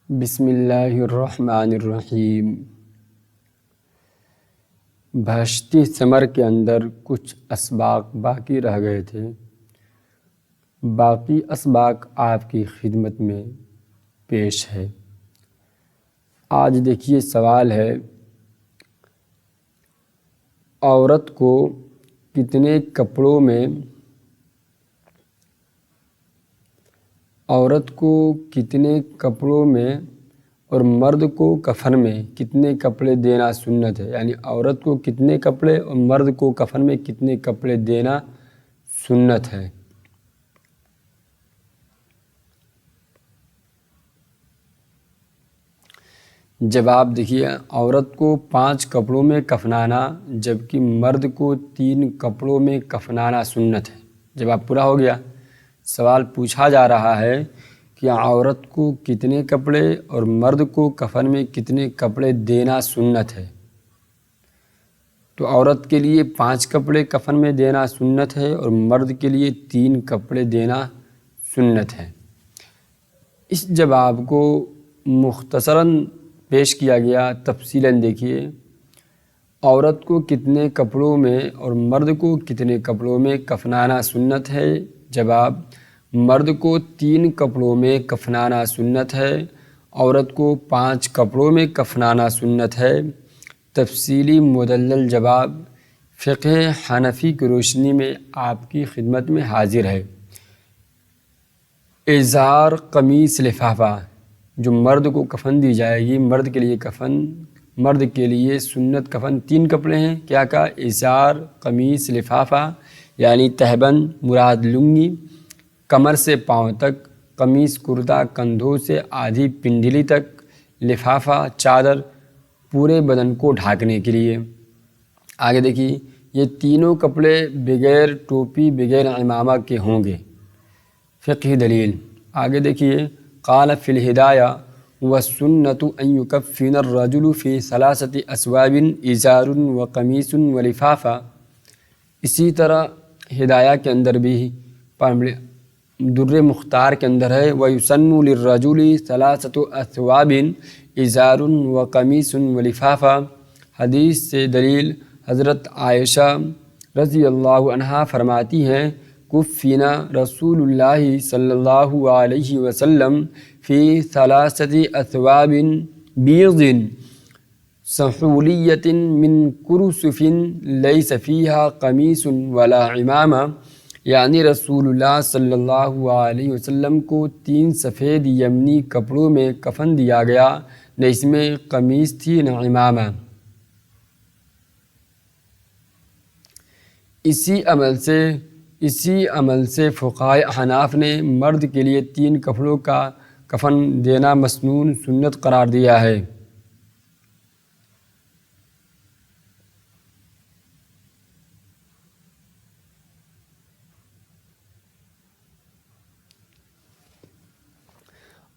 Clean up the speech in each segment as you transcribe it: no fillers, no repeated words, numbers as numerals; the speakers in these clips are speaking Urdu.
بسم اللہ الرحمن الرحیم۔ بہشتی ثمر کے اندر کچھ اسباق باقی رہ گئے تھے۔ باقی اسباق آپ کی خدمت میں پیش ہے۔ آج دیکھیے سوال ہے، عورت کو کتنے کپڑوں میں اور مرد کو کفن میں کتنے کپڑے دینا سنت ہے؟ یعنی عورت کو کتنے کپڑے اور مرد کو کفن میں کتنے کپڑے دینا سنت ہے؟ جواب دیکھیے، عورت کو 5 کپڑوں میں کفنانا جبکہ مرد کو 3 کپڑوں میں کفنانا سنت ہے۔ جواب پورا ہو گیا۔ سوال پوچھا جا رہا ہے کہ عورت کو کتنے کپڑے اور مرد کو کفن میں کتنے کپڑے دینا سنت ہے؟ تو عورت کے لیے 5 کپڑے کفن میں دینا سنت ہے اور مرد کے لیے 3 کپڑے دینا سنت ہے۔ اس جواب کو مختصراً پیش کیا گیا، تفصیلاً دیکھیے۔ عورت کو کتنے کپڑوں میں اور مرد کو کتنے کپڑوں میں کفنانا سنت ہے؟ جواب، مرد کو 3 کپڑوں میں کفنانا سنت ہے، عورت کو 5 کپڑوں میں کفنانا سنت ہے۔ تفصیلی مدلل جواب فقہ حنفی کی روشنی میں آپ کی خدمت میں حاضر ہے۔ ازار، قمیص، لفافہ جو مرد کو کفن دی جائے گی، مرد کے لیے سنت کفن 3 کپڑے ہیں۔ کیا کہا؟ ازار، قمیص، لفافہ، یعنی تہبند مراد لنگی، کمر سے پاؤں تک، قمیص کرتا کندھوں سے آدھی پنڈلی تک، لفافہ چادر پورے بدن کو ڈھانکنے کے لیے۔ آگے دیکھیے، یہ تینوں کپڑے بغیر ٹوپی بغیر عمامہ کے ہوں گے۔ فقہی دلیل آگے دیکھیے، قال فی الہدایہ والسنة ان یکفن الرجل فی 3 اثواب ازار وقمیص ولفافہ۔ اسی طرح ہدایہ کے اندر بھی در مختار کے اندر ہے، وَيُسَنُّ لِلرَّجُلِ 3 اثواب ازار وقمیص ولفافہ۔ حدیث سے دلیل، حضرت عائشہ رضی اللہ عنہا فرماتی ہیں، کفنا رسول اللہ صلی اللہ علیہ وسلم فی 3 اثواب بیض سحولیۃ من کرسف لیس فیہا قمیص ولا عمامہ۔ یعنی رسول اللہ صلی اللہ علیہ وسلم کو 3 سفید یمنی کپڑوں میں کفن دیا گیا، نہ اس میں قمیص تھی نہ عمامہ۔ اسی عمل سے فقہائے احناف نے مرد کے لیے 3 کپڑوں کا کفن دینا مسنون سنت قرار دیا ہے۔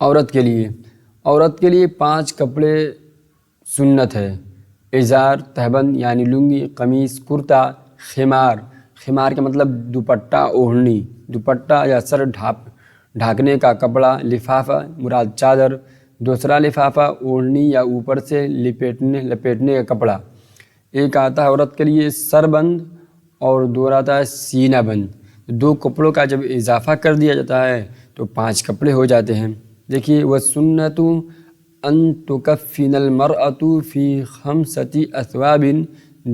عورت کے لیے 5 کپڑے سنت ہے۔ ازار تہبند یعنی لنگی، قمیص کرتا، خمار کا مطلب دوپٹہ، اوڑھنی، دوپٹہ یا سر ڈھانکنے کا کپڑا، لفافہ مراد چادر، دوسرا لفافہ اوڑھنی یا اوپر سے لپیٹنے کا کپڑا۔ ایک آتا ہے عورت کے لیے سر بند اور دوسرا آتا ہے سینہ بند۔ 2 کپڑوں کا جب اضافہ کر دیا جاتا ہے تو 5 کپڑے ہو جاتے ہیں۔ دیکھیے، وَالسُنَّةُ أَن تُكَفِّنَ الْمَرْأَةُ فِي 5 اثواب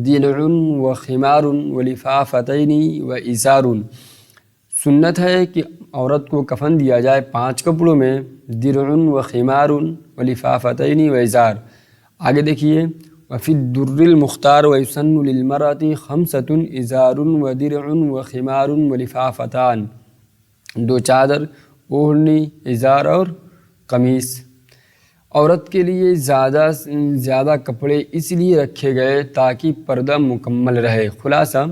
درع وخمار ولفافتین وازار۔ سنت ہے کہ عورت کو کفن دیا جائے 5 کپڑوں میں، درع وخمار ولفافتین وازار۔ آگے دیکھیے، وفی الدر المختار ویسن للمرأة 5 ازار ودرع وخمار ولفافتان۔ 2 چادر، اوڑھنی، ازار اور قمیص۔ عورت کے لیے زیادہ کپڑے اس لیے رکھے گئے تاکہ پردہ مکمل رہے۔ خلاصہ،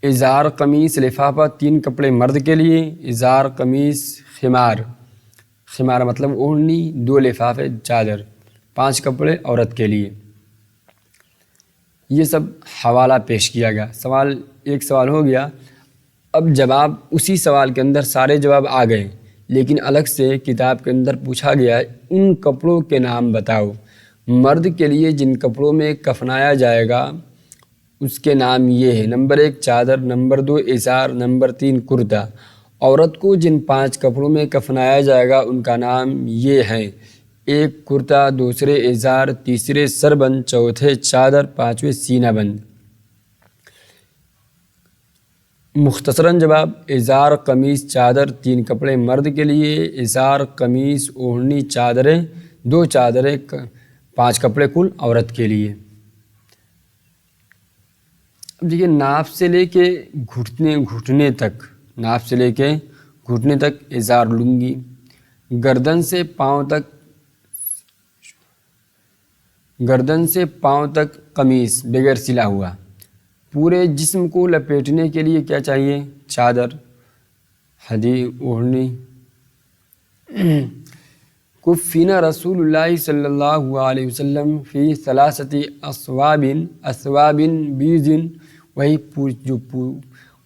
ازار، قمیص، لفافہ 3 کپڑے مرد کے لیے، ازار، قمیص، خمار مطلب اوڑھنی، 2 لفافے، چادر، 5 کپڑے عورت کے لیے۔ یہ سب حوالہ پیش کیا گیا۔ ایک سوال ہو گیا، اب جواب اسی سوال کے اندر سارے جواب آ گئے، لیکن الگ سے کتاب کے اندر پوچھا گیا ہے ان کپڑوں کے نام بتاؤ۔ مرد کے لیے جن کپڑوں میں کفنایا جائے گا اس کے نام یہ ہے: نمبر 1 چادر، نمبر 2 ازار، نمبر 3 کرتا۔ عورت کو جن 5 کپڑوں میں کفنایا جائے گا ان کا نام یہ ہے: 1 کرتا، دوسرے ازار، تیسرے سربند، چوتھے چادر، پانچویں سینہ بند۔ مختصراً جواب: ازار، قمیص، چادر 3 کپڑے مرد کے لیے، ازار، قمیص، اوڑھنی، چادریں 2 چادریں 5 کپڑے کل عورت کے لیے۔ اب دیکھیے ناف سے لے کے گھٹنے تک، ناف سے لے کے گھٹنے تک ازار لنگی، گردن سے پاؤں تک قمیص بغیر سلا ہوا، پورے جسم کو لپیٹنے کے لیے کیا چاہیے؟ چادر، ہدی، اوڑھنی۔ کفنا رسول اللہ صلی اللہ علیہ وسلم فی 3 اثواب بیض، وہی جو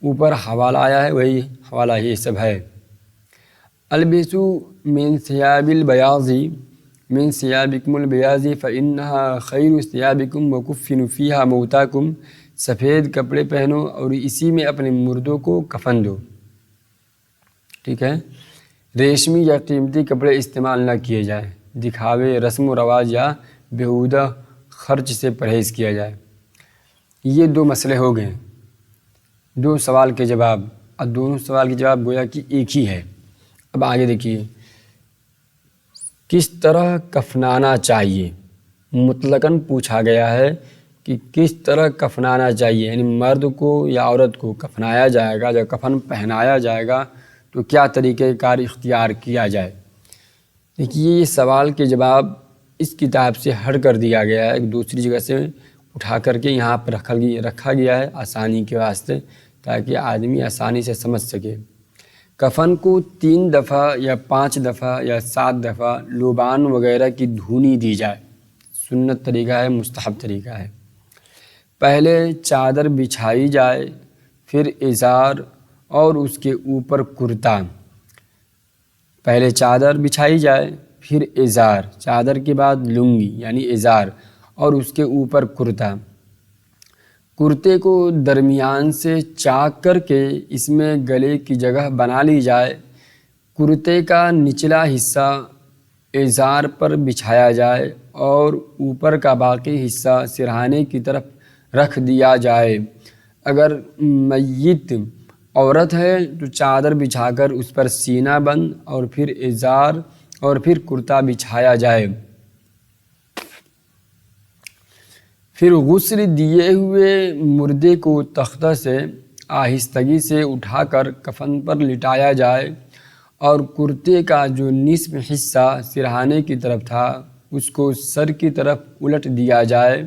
اوپر حوالہ آیا ہے وہی حوالہ یہ سب ہے۔ البسو من ثیاب البیاض من ثیابکم البیاض فإنها خیر ثیابکم وکفنوا فیہا موتاکم، سفید کپڑے پہنو اور اسی میں اپنے مردوں کو کفن دو۔ ٹھیک ہے، ریشمی یا قیمتی کپڑے استعمال نہ کیے جائیں، دکھاوے، رسم و رواج یا بیہودہ خرچ سے پرہیز کیا جائے۔ یہ 2 مسئلے ہو گئے، 2 سوال کے جواب، اور دونوں سوال کے جواب گویا کہ ایک ہی ہے۔ اب آگے دیکھیے، کس طرح کفنانا چاہیے؟ مطلقاً پوچھا گیا ہے کہ کس طرح کفنانا چاہیے، یعنی مرد کو یا عورت کو کفنایا جائے گا، جب کفن پہنایا جائے گا تو کیا طریقہ کار اختیار کیا جائے۔ دیکھیے یہ سوال کے جواب اس کتاب سے ہٹ کر دیا گیا ہے، ایک دوسری جگہ سے اٹھا کر کے یہاں پر رکھا گیا ہے آسانی کے واسطے، تاکہ آدمی آسانی سے سمجھ سکے۔ کفن کو 3 دفعہ یا 5 دفعہ یا 7 دفعہ لوبان وغیرہ کی دھونی دی جائے، سنت طریقہ ہے، مستحب طریقہ ہے۔ پہلے چادر بچھائی جائے، پھر ازار اور اس کے اوپر کرتا۔ پہلے چادر بچھائی جائے، پھر ازار، چادر کے بعد لنگی یعنی ازار اور اس کے اوپر کرتا۔ کرتے کو درمیان سے چاک کر کے اس میں گلے کی جگہ بنا لی جائے، کرتے کا نچلا حصہ ازار پر بچھایا جائے اور اوپر کا باقی حصہ سرہانے کی طرف رکھ دیا جائے۔ اگر میت عورت ہے تو چادر بچھا کر اس پر سینہ بند اور پھر ازار اور پھر کرتا بچھایا جائے۔ پھر غسل دیے ہوئے مردے کو تختہ سے آہستگی سے اٹھا کر کفن پر لٹایا جائے اور کرتے کا جو نصف حصہ سرہانے کی طرف تھا اس کو سر کی طرف الٹ دیا جائے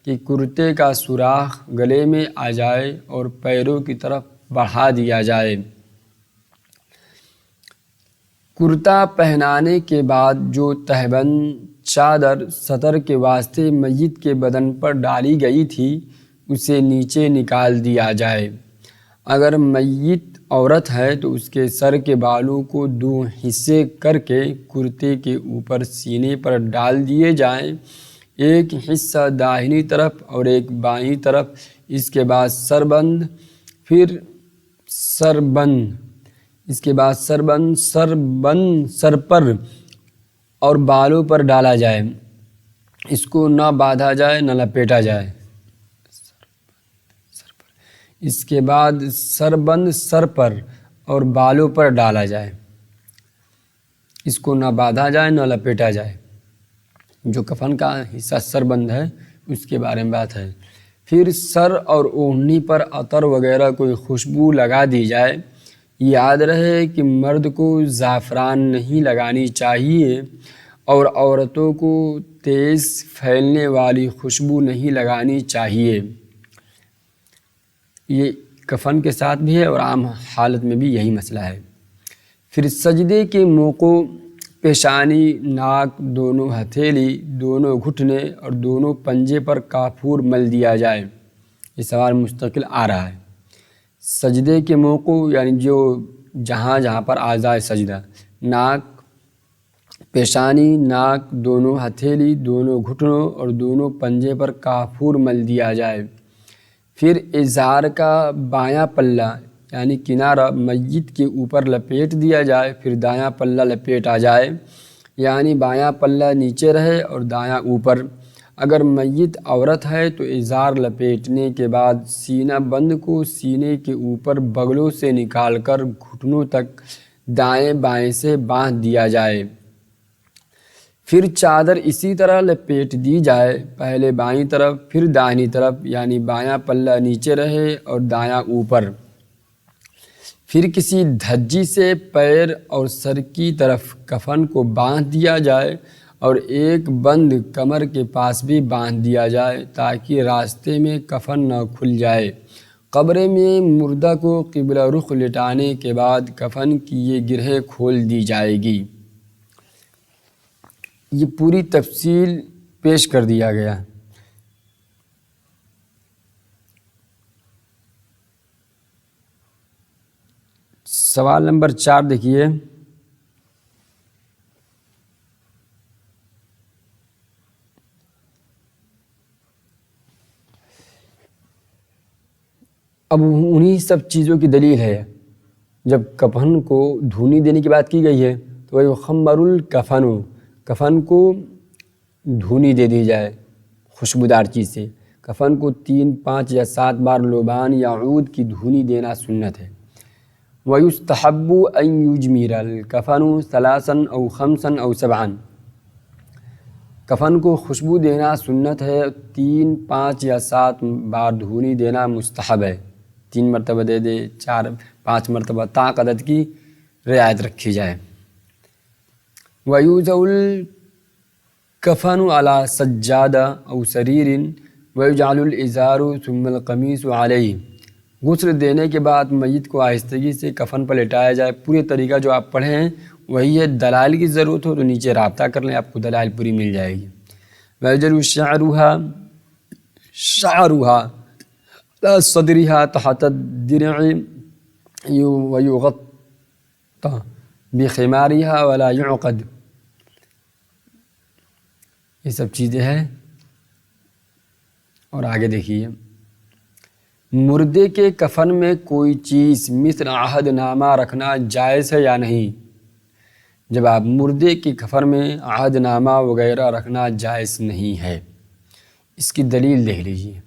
کہ کرتے کا سوراخ گلے میں آ جائے اور پیروں کی طرف بڑھا دیا جائے۔ کرتا پہنانے کے بعد جو تہبند چادر سطر کے واسطے میت کے بدن پر ڈالی گئی تھی اسے نیچے نکال دیا جائے۔ اگر میت عورت ہے تو اس کے سر کے بالوں کو 2 حصے کر کے کرتے کے اوپر سینے پر ڈال دیے جائیں، ایک حصہ داہنی طرف اور ایک بائیں طرف۔ اس کے بعد سربند، پھر سربند، اس کے بعد سربند سر پر اور بالوں پر ڈالا جائے، اس کو نہ باندھا جائے نہ لپیٹا جائے۔ اس کے بعد سربند سر پر اور بالوں پر ڈالا جائے، اس کو نہ باندھا جائے نہ لپیٹا جائے۔ جو کفن کا حصہ سربند ہے اس کے بارے میں بات ہے۔ پھر سر اور اوڑھنی پر عطر وغیرہ کوئی خوشبو لگا دی جائے۔ یاد رہے کہ مرد کو زعفران نہیں لگانی چاہیے اور عورتوں کو تیز پھیلنے والی خوشبو نہیں لگانی چاہیے۔ یہ کفن کے ساتھ بھی ہے اور عام حالت میں بھی یہی مسئلہ ہے۔ پھر سجدے کے موقع پیشانی، ناک، دونوں ہتھیلی، دونوں گھٹنے اور دونوں پنجے پر کافور مل دیا جائے۔ یہ سوال مستقل آ رہا ہے۔ سجدے کے موقع یعنی جو جہاں پر اعضائے سجدہ، ناک، پیشانی، ناک، دونوں ہتھیلی، دونوں گھٹنوں اور دونوں پنجے پر کافور مل دیا جائے۔ پھر ازار کا بایاں پلہ یعنی کنارہ میت کے اوپر لپیٹ دیا جائے، پھر دایاں پلہ لپیٹا جائے، یعنی بایاں پلہ نیچے رہے اور دایاں اوپر۔ اگر میت عورت ہے تو ازار لپیٹنے کے بعد سینہ بند کو سینے کے اوپر بغلوں سے نکال کر گھٹنوں تک دائیں بائیں سے باندھ دیا جائے۔ پھر چادر اسی طرح لپیٹ دی جائے، پہلے بائیں طرف پھر داہنی طرف، یعنی بایاں پلہ نیچے رہے اور دایاں اوپر۔ پھر کسی دھجی سے پیر اور سر کی طرف کفن کو باندھ دیا جائے اور ایک بند کمر کے پاس بھی باندھ دیا جائے تاکہ راستے میں کفن نہ کھل جائے۔ قبر میں مردہ کو قبلہ رخ لٹانے کے بعد کفن کی یہ گرہیں کھول دی جائے گی۔ یہ پوری تفصیل پیش کر دیا گیا۔ سوال نمبر 4 دیکھیے، اب انہی سب چیزوں کی دلیل ہے۔ جب کفن کو دھونی دینے کی بات کی گئی ہے تو وَيُخَمَّرُ الْكَفَنُ، کفن کو دھونی دے دی جائے خوشبودار چیز سے۔ کفن کو 3، 5 یا 7 بار لوبان یا عود کی دھونی دینا سنت ہے۔ وَيُسْتَحَبُّ أَن يُجْمِرَ الْكَفَنُ 3 أو 5 أو 7، کفن کو خوشبو دینا سنت ہے، 3، 5 یا 7 بار دھونی دینا مستحب ہے۔ 3 مرتبہ دے دے، 4، 5 مرتبہ، طاق عدد کی رعایت رکھی جائے۔ وَيُوضَعُ الْكَفَنُ عَلَى سَجَّادَةٍ أَوْ سَرِيرٍ وَيُجْعَلُ الْإِزَارُ ثُمَّ الْقَمِيصُ عَلَيْهِ، غسل دینے کے بعد میت کو آہستگی سے کفن پر لٹایا جائے۔ پورے طریقہ جو آپ پڑھے ہیں وہی ہے، دلائل کی ضرورت ہو تو نیچے رابطہ کر لیں، آپ کو دلائل پوری مل جائے گی۔ وَيَجْعَلُ شَعْرُهَا عَلَى صَدْرِهَا تَحْتَ الدِّرْعِ وَيُغَطَّى بِخِمَارِهَا وَلَا يُعْقَدْ، یہ سب چیزیں ہیں۔ اور آگے دیکھیے، مردے کے کفن میں کوئی چیز مثل عہد نامہ رکھنا جائز ہے یا نہیں؟ جب آپ مردے کے کفن میں عہد نامہ وغیرہ رکھنا جائز نہیں ہے۔ اس کی دلیل دیکھ لیجیے۔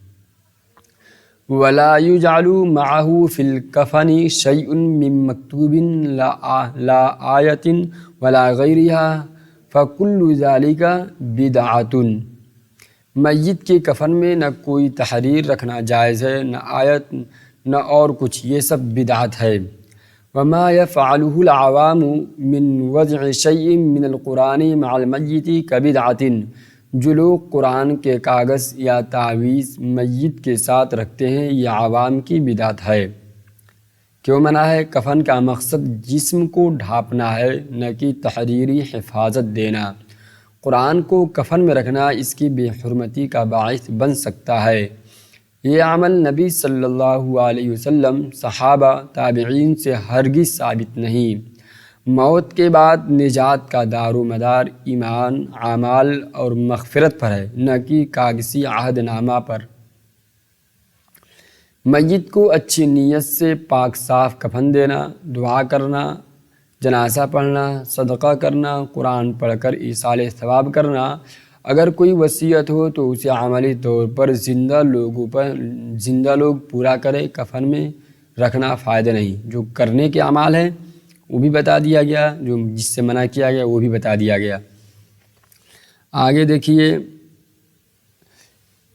وَلَا يُجْعَلُ مَعَهُ فِي الْكَفَنِ شَيْءٌ مِّن مَّكْتُوبٍ لَا آيَةٍ وَلَا غَيْرِهَا فَكُلُّ ذَلِكَ بِدْعَةٌ، میت کے کفن میں نہ کوئی تحریر رکھنا جائز ہے، نہ آیت، نہ اور کچھ، یہ سب بدعت ہے۔ وَمَا يَفْعَلُهُ الْعَوَامُ مِنْ وَضْعِ شَيْءٍ مِّنَ الْقُرْآنِ مَعَ الْمَيِّتِ كَبِدْعَةٍ، جو لوگ قرآن کے کاغذ یا تعویذ میت کے ساتھ رکھتے ہیں یہ عوام کی بدعت ہے۔ کیوں منع ہے؟ کفن کا مقصد جسم کو ڈھانپنا ہے، نہ کہ تحریری حفاظت دینا۔ قرآن کو کفن میں رکھنا اس کی بے حرمتی کا باعث بن سکتا ہے۔ یہ عمل نبی صلی اللہ علیہ وسلم، صحابہ، تابعین سے ہرگز ثابت نہیں۔ موت کے بعد نجات کا دار و مدار ایمان، اعمال اور مغفرت پر ہے، نہ کہ کاغذی عہد نامہ پر۔ میت کو اچھی نیت سے پاک صاف کفن دینا، دعا کرنا، جنازہ پڑھنا، صدقہ کرنا، قرآن پڑھ کر ایصال ثواب کرنا، اگر کوئی وصیت ہو تو اسے عملی طور پر زندہ لوگ پورا کرے۔ کفن میں رکھنا فائدہ نہیں۔ جو کرنے کے اعمال ہیں وہ بھی بتا دیا گیا، جو جس سے منع کیا گیا وہ بھی بتا دیا گیا۔ آگے دیکھیے،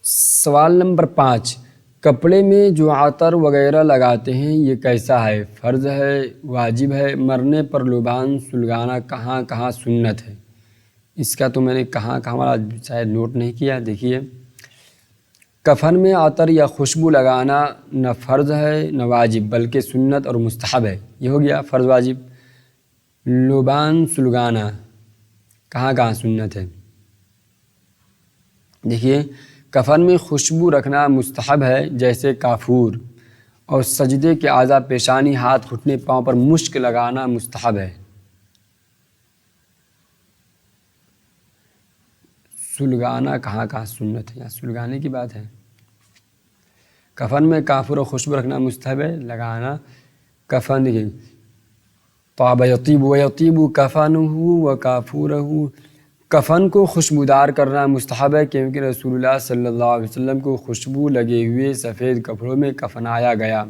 سوال نمبر 5، کپڑے میں جو عطر وغیرہ لگاتے ہیں یہ کیسا ہے؟ فرض ہے، واجب ہے؟ مرنے پر لبان سلگانا کہاں کہاں سنت ہے؟ اس کا تو میں نے کہاں والا شاید نوٹ نہیں کیا۔ دیکھیے، کفن میں عطر یا خوشبو لگانا نہ فرض ہے نہ واجب، بلکہ سنت اور مستحب ہے۔ یہ ہو گیا فرض واجب۔ لبان سلگانا کہاں سنت ہے؟ دیکھیے، کفن میں خوشبو رکھنا مستحب ہے، جیسے کافور، اور سجدے کے اعضاء پیشانی، ہاتھ، گھٹنے، پاؤں پر مشک لگانا مستحب ہے۔ سلگانا کہاں کہاں سنت ہے؟ یہاں سلگانے کی بات ہے۔ کفن میں کافور و خوشبو رکھنا مستحب ہے، لگانا۔ کفن دیکھیں، طاب یطیب و یطیب کفنہ و کافورہ، کفن کو خوشبودار کرنا مستحب ہے، کیونکہ رسول اللہ صلی اللہ علیہ وسلم کو خوشبو لگے ہوئے سفید کپڑوں میں کفنایا گیا۔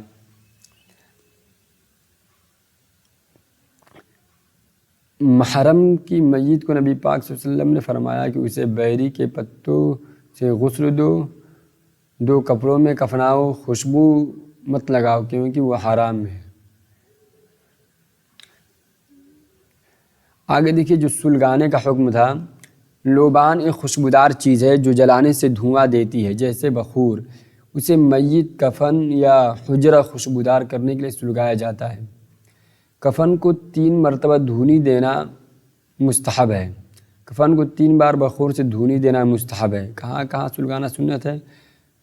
محرم کی میت کو نبی پاک صلی اللہ علیہ وسلم نے فرمایا کہ اسے بیری کے پتوں سے غسل دو کپڑوں میں کفناؤ، خوشبو مت لگاؤ کیونکہ وہ حرام ہے۔ آگے دیکھیے جو سلگانے کا حکم تھا، لوبان ایک خوشبودار چیز ہے جو جلانے سے دھواں دیتی ہے، جیسے بخور، اسے میت، کفن یا حجرہ خوشبودار کرنے کے لیے سلگایا جاتا ہے۔ کفن کو 3 مرتبہ دھونی دینا مستحب ہے، کفن کو 3 بار بخور سے دھونی دینا مستحب ہے۔ کہاں کہاں سلگانا سنت ہے؟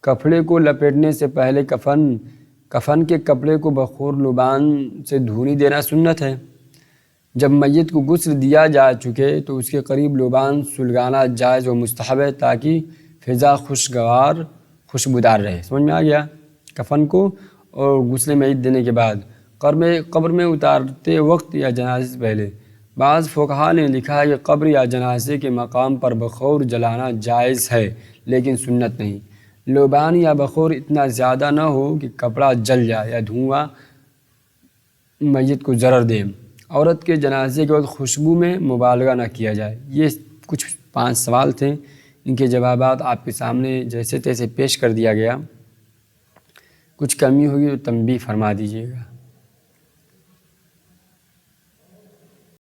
کپڑے کو لپیٹنے سے پہلے کفن کے کپڑے کو بخور لبان سے دھونی دینا سنت ہے۔ جب میت کو غسل دیا جا چکے تو اس کے قریب لبان سلگانا جائز و مستحب ہے تاکہ فضا خوشگوار خوشبودار رہے۔ سمجھ میں آ گیا؟ کفن کو اور غسل میت دینے کے بعد قبر میں اتارتے وقت یا جنازے سے پہلے۔ بعض فقہاء نے لکھا ہے کہ قبر یا جنازے کے مقام پر بخور جلانا جائز ہے لیکن سنت نہیں۔ لوبان یا بخور اتنا زیادہ نہ ہو کہ کپڑا جل جائے یا دھواں میت کو ضرر دے۔ عورت کے جنازے کے وقت خوشبو میں مبالغہ نہ کیا جائے۔ یہ کچھ 5 سوال تھے، ان کے جوابات آپ کے سامنے جیسے تیسے پیش کر دیا گیا۔ کچھ کمی ہوگی تو تنبیہ فرما دیجیے گا۔